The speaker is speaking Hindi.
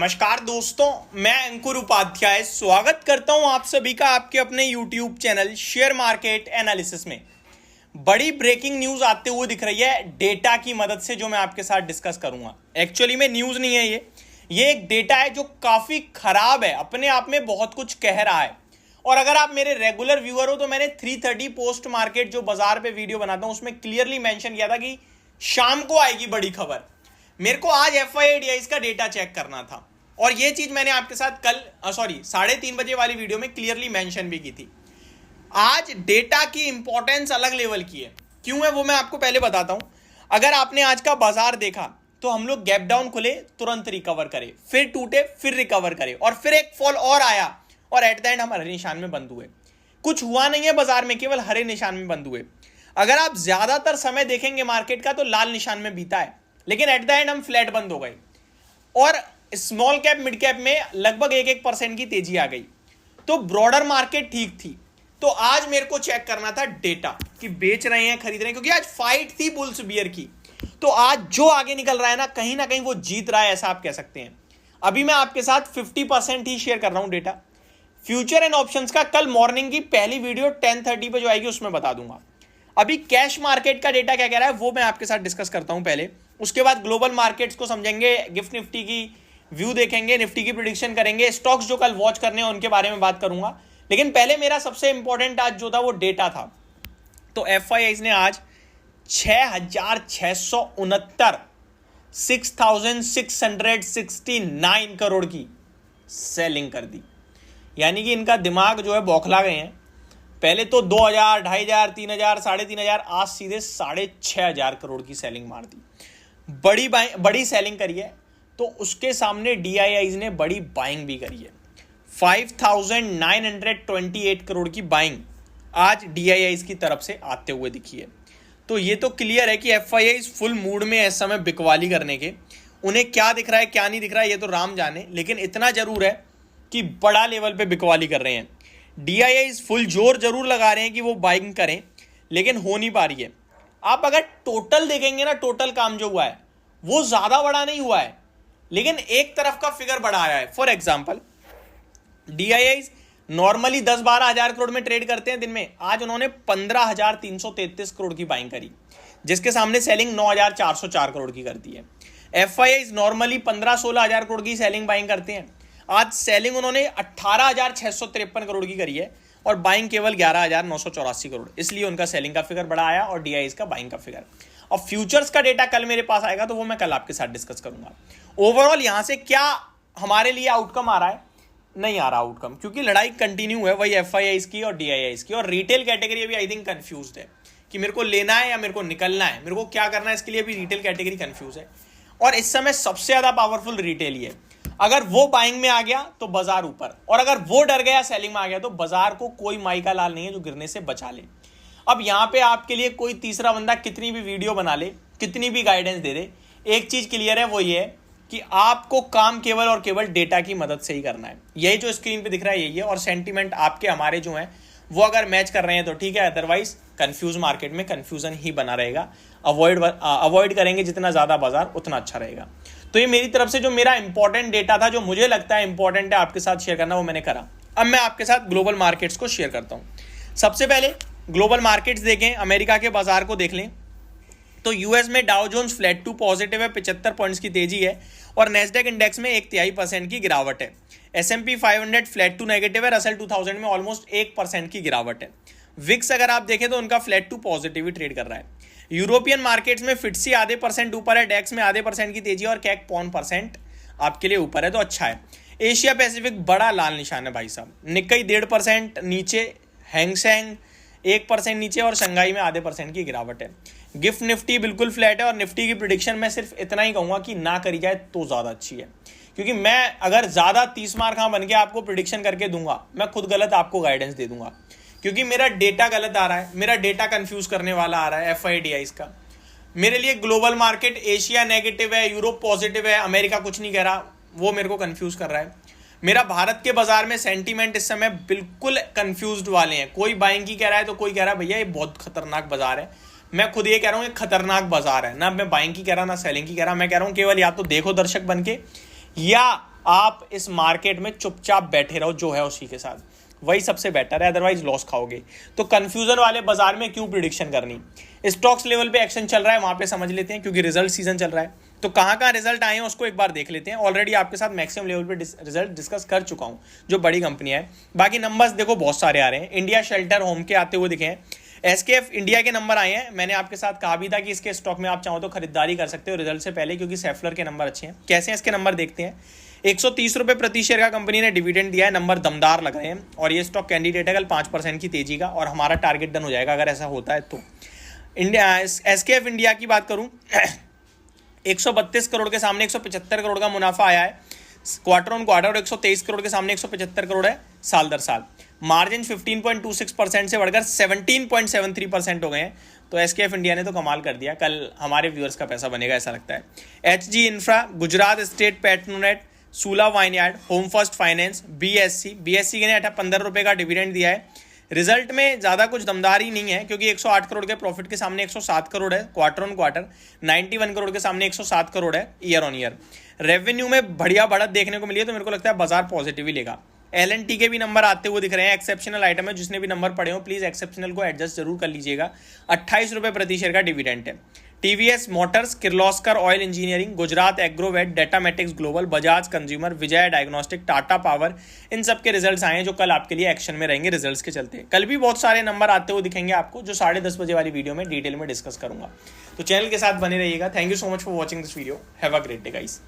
नमस्कार दोस्तों, मैं अंकुर उपाध्याय स्वागत करता हूं आप सभी का आपके अपने YouTube channel share market analysis में। बड़ी ब्रेकिंग न्यूज आते हुए दिख रही है डेटा की मदद से, जो मैं आपके साथ डिस्कस करूंगा। एक्चुअली में न्यूज नहीं है, ये एक डेटा है जो काफी खराब है, अपने आप में बहुत कुछ कह रहा है। और अगर आप मेरे रेगुलर व्यूअर हो तो मैंने 3:30 पोस्ट मार्केट जो बाजार पे वीडियो बनाता हूं उसमें क्लियरली मेंशन किया था कि शाम को आएगी बड़ी खबर। मेरे को आज FIIDIs का डेटा चेक करना था और ये चीज मैंने आपके साथ कल 3:30 बजे वाली वीडियो में क्लियरली मेंशन भी की थी। आज डेटा की इंपॉर्टेंस अलग लेवल की है। क्यों है वो मैं आपको पहले बताता हूं। अगर आपने आज का बाजार देखा तो हम लोग गैप डाउन खुले, तुरंत रिकवर करे, फिर टूटे, फिर रिकवर करे और फिर एक फॉल और आया और एट द एंड हम हरे निशान में बंद हुए। कुछ हुआ नहीं है बाजार में, केवल हरे निशान में बंद हुए। अगर आप ज्यादातर समय देखेंगे मार्केट का तो लाल निशान में बीता है, लेकिन एट द एंड हम फ्लैट बंद हो गए और स्मॉल कैप मिड कैप में लगभग 1% की तेजी आ गई। तो ब्रॉडर मार्केट ठीक थी। तो आज मेरे को चेक करना था डेटा कि बेच रहे हैं, खरीद रहे हैं, क्योंकि आज फाइट थी बुल्स बियर की। तो आज जो आगे निकल रहा है ना, कहीं ना कहीं वो जीत रहा है, ऐसा आप कह सकते हैं। अभी मैं आपके साथ 50% ही शेयर कर रहा हूं डेटा। फ्यूचर एंड ऑप्शंस का कल मॉर्निंग की पहली वीडियो 10:30 पे जो आएगी उसमें बता दूंगा। अभी कैश मार्केट का डेटा क्या कह रहा है वो मैं आपके साथ डिस्कस करता हूं पहले। उसके बाद ग्लोबल मार्केट्स को समझेंगे, गिफ्ट निफ्टी की व्यू देखेंगे, निफ्टी की प्रेडिक्शन करेंगे, स्टॉक्स जो कल वॉच करने हैं उनके बारे में बात करूंगा। लेकिन पहले मेरा सबसे इंपॉर्टेंट आज जो था वो डेटा था। तो FIIs ने आज 6,669 6,669 करोड़ की सेलिंग कर दी। यानी कि इनका दिमाग जो है बौखला गए हैं। पहले तो 2,000, 2,500, 3,000, 3,500, आज सीधे 6,500 करोड़ की सेलिंग मार दी। बड़ी सेलिंग करी है। तो उसके सामने DIIs ने बड़ी बाइंग भी करी है। 5,928 करोड़ की बाइंग आज DIIs की तरफ से आते हुए दिखी है। तो ये तो क्लियर है कि FIIs फुल मूड में इस समय बिकवाली करने के। उन्हें क्या दिख रहा है क्या नहीं दिख रहा है ये तो राम जाने, लेकिन इतना जरूर है कि बड़ा लेवल पे बिकवाली कर रहे हैं। DIIs फुल जोर जरूर लगा रहे हैं कि वो बाइंग करें, लेकिन हो नहीं पा रही है। आप अगर टोटल देखेंगे ना, टोटल काम जो हुआ है वो ज्यादा बड़ा नहीं हुआ है, लेकिन एक तरफ का फिगर बड़ा आया है। फॉर एग्जांपल, DIIs नॉर्मली 10-12 हजार करोड़ में ट्रेड करते हैं दिन में। आज उन्होंने 15,333 करोड़ की बाइंग करी, जिसके सामने सेलिंग 9,404 करोड़ की करती है। FIIs नॉर्मली 15-16 हजार करोड़ की सेलिंग बाइंग करते हैं। आज सेलिंग उन्होंने 18,653 करोड़ की करी है और बाइंग केवल 11,984 करोड़। इसलिए उनका सेलिंग का फिगर बड़ा आया और DIIs का बाइंग का फिगर। और फ्यूचर्स का डेटा कल मेरे पास आएगा तो वो मैं कल आपके साथ डिस्कस करूंगा। ओवरऑल यहां से क्या हमारे लिए आउटकम आ रहा है, नहीं आ रहा आउटकम, क्योंकि लड़ाई कंटिन्यू है वही FIIs की और DIIs की। और रिटेल कैटेगरी अभी आई थिंक कंफ्यूज्ड है कि मेरे को लेना है या मेरे को निकलना है, मेरे को क्या करना है, इसके लिए भी रिटेल कैटेगरी कंफ्यूज है। और इस समय सबसे ज्यादा पावरफुल रिटेल ही है। अगर वो बाइंग में आ गया तो बाजार ऊपर, और अगर वो डर गया सेलिंग में आ गया तो बाजार को कोई माई का लाल नहीं है जो गिरने से बचा ले। अब यहां पे आपके लिए कोई तीसरा बंदा कितनी भी वीडियो बना ले, कितनी भी गाइडेंस दे दे, एक चीज क्लियर है, वो ये है कि आपको काम केवल और केवल डेटा की मदद से ही करना है। यही जो स्क्रीन पे दिख रहा है यही है। और सेंटीमेंट आपके हमारे जो है वो अगर मैच कर रहे हैं तो ठीक है, अदरवाइज कंफ्यूज मार्केट में कंफ्यूजन ही बना रहेगा। अवॉइड करेंगे जितना ज्यादा बाजार उतना अच्छा रहेगा। तो ये मेरी तरफ से जो मेरा इंपॉर्टेंट डेटा था, जो मुझे लगता है इंपॉर्टेंट है आपके साथ शेयर करना, वो मैंने करा। अब मैं आपके साथ ग्लोबल मार्केट्स को शेयर करता हूं। सबसे पहले ग्लोबल मार्केट्स देखें, अमेरिका के बाजार को देख लें तो यूएस में Dow Jones flat to positive है, 75 पॉइंट्स की तेजी है और नेस्डेक इंडेक्स में 1/3% की गिरावट है। S&P 500 फ्लैट टू नेगेटिव है, रसल 2000 में ऑलमोस्ट 1% की गिरावट है। विक्स अगर आप देखें तो उनका फ्लैट टू पॉजिटिव ही ट्रेड कर रहा है। यूरोपियन मार्केट्स में FTSE आधे % ऊपर है, डेक्स में आधे % की तेजी और कैक 0.5% आपके लिए ऊपर है, तो अच्छा है। एशिया पैसिफिक बड़ा लाल निशान है भाई साहब। निक्कई 1.5% नीचे, हैंगसेंग 1% नीचे और शंघाई में आधे % की गिरावट है। गिफ्ट निफ्टी बिल्कुल फ्लैट है और निफ्टी की प्रेडिक्शन मैं सिर्फ इतना ही कहूंगा कि ना करी जाए तो ज्यादा अच्छी है, क्योंकि मैं अगर ज्यादा 30 मार खां बन के आपको प्रेडिक्शन करके दूंगा, मैं खुद गलत आपको गाइडेंस दे दूंगा, क्योंकि मेरा डेटा गलत आ रहा है, मेरा डेटा कंफ्यूज करने वाला आ रहा है FIIDIs का। मेरे लिए ग्लोबल मार्केट एशिया नेगेटिव है, यूरोप पॉजिटिव है, अमेरिका कुछ नहीं कह रहा, वो मेरे को कंफ्यूज कर रहा है। मेरा भारत के बाजार में सेंटीमेंट इस समय बिल्कुल कंफ्यूज्ड वाले हैं। कोई बाइंग की कह रहा है तो कोई कह रहा है भैया ये बहुत खतरनाक बाजार है। मैं खुद ये कह रहा हूँ ये खतरनाक बाजार है, ना मैं बाइंग की कह रहा ना सेलिंग की कह रहा। मैं कह रहा हूँ केवल या तो देखो दर्शक बन के, या आप इस मार्केट में चुपचाप बैठे रहो, जो है उसी के साथ, वही सबसे बेटर है, अदरवाइज लॉस खाओगे। तो कंफ्यूजन वाले बाजार में क्यों प्रिडिक्शन करनी। स्टॉक्स लेवल पे एक्शन चल रहा है, वहां पे समझ लेते हैं, क्योंकि रिजल्ट सीजन चल रहा है। तो कहाँ कहाँ रिजल्ट आए हैं उसको एक बार देख लेते हैं। ऑलरेडी आपके साथ मैक्सिमम लेवल पे रिजल्ट डिस्कस कर चुका हूँ, जो बड़ी कंपनियां है। बाकी नंबर्स देखो बहुत सारे आ रहे हैं। इंडिया शेल्टर होम के आते हुए दिखे हैं, एसकेएफ इंडिया के नंबर आए हैं। मैंने आपके साथ कहा भी था कि इसके स्टॉक में आप चाहो तो खरीदारी कर सकते हो रिजल्ट से पहले, क्योंकि सेफलर के नंबर अच्छे हैं। कैसे हैं इसके नंबर देखते हैं। 130 रुपये प्रति शेयर का कंपनी ने डिविडेंड दिया है, नंबर दमदार लग रहे हैं, और ये स्टॉक कैंडिडेट है कल 5% की तेजी का, और हमारा टारगेट डन हो जाएगा अगर ऐसा होता है तो। इंडिया एसकेएफ इंडिया की बात करूं 132 करोड़ के सामने 175 करोड़ का मुनाफा आया है क्वार्टर ऑन क्वार्टर, और 123 करोड़ के सामने 175 करोड़ है साल दर साल। मार्जिन 15.26% से बढ़कर 17.73% हो गए हैं। तो एसकेएफ इंडिया ने तो कमाल कर दिया, कल हमारे व्यूअर्स का पैसा बनेगा ऐसा लगता है। HG Infra, Gujarat State Petronet, Sula Vineyard, Home First Finance, BSC ने 15 रुपये का डिविडेंड दिया है। रिजल्ट में ज़्यादा कुछ दमदार ही नहीं है, क्योंकि 108 करोड़ के प्रॉफिट के सामने 107 करोड़ है क्वार्टर ऑन क्वार्टर, 91 करोड़ के सामने 107 करोड़ है ईयर ऑन ईयर। रेवेन्यू में बढ़िया बढ़त देखने को मिली है, तो मेरे को लगता है बाजार पॉजिटिव ही लेगा। एलएनटी के भी नंबर आते हुए दिख रहे हैं। एक्सेप्शनल आइटम है, जिसने भी नंबर पढ़े हो प्लीज़ एक्सेप्शनल को एडजस्ट जरूर कर लीजिएगा। 28 रुपये प्रति शेयर का डिविडेंड है। TVS Motors, Kirloskar Oil Engineering, Gujarat Agrovet, Datamatics Global, Bajaj Consumer, Vijay Diagnostic, Tata Power, इन सब के रिजल्ट्स आए हैं, जो कल आपके लिए एक्शन में रहेंगे रिजल्ट्स के चलते। कल भी बहुत सारे नंबर आते हुए दिखेंगे आपको, जो 10:30 बजे वाली वीडियो में डिटेल में डिस्कस करूंगा। तो चैनल के साथ बने रहिएगा। Thank you so much for watching this video. Have a great day guys.